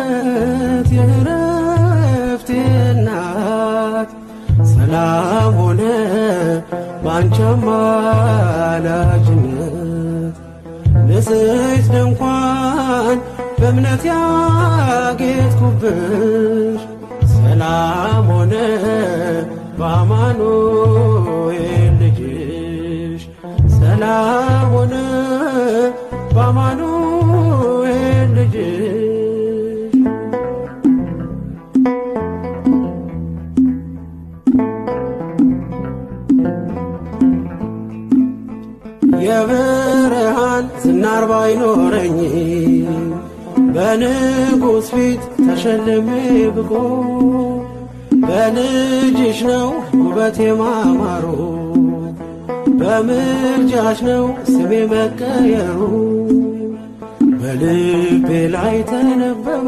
የደህንነት የዕረፍቴ እናት ሰላም ሆነ ባንቺ አማላጅነት ንጽሕት ድንኳን በእምነት ያጌጥኩብሽ ሰላም ሆነ በአማኑኤል ልጅሽ ሰላም ሆነ በአማኑኤል ልጅሽ የብርሃን ዝናር ባይኖረኝ በንጉሥ ፊት ተሸልሜ ብቆ በልጅሽ ነው ውበቴ ማማሩ በምልጃሽ ነው ስሜ መቀየሩ በልቤ ላይ ተነበበ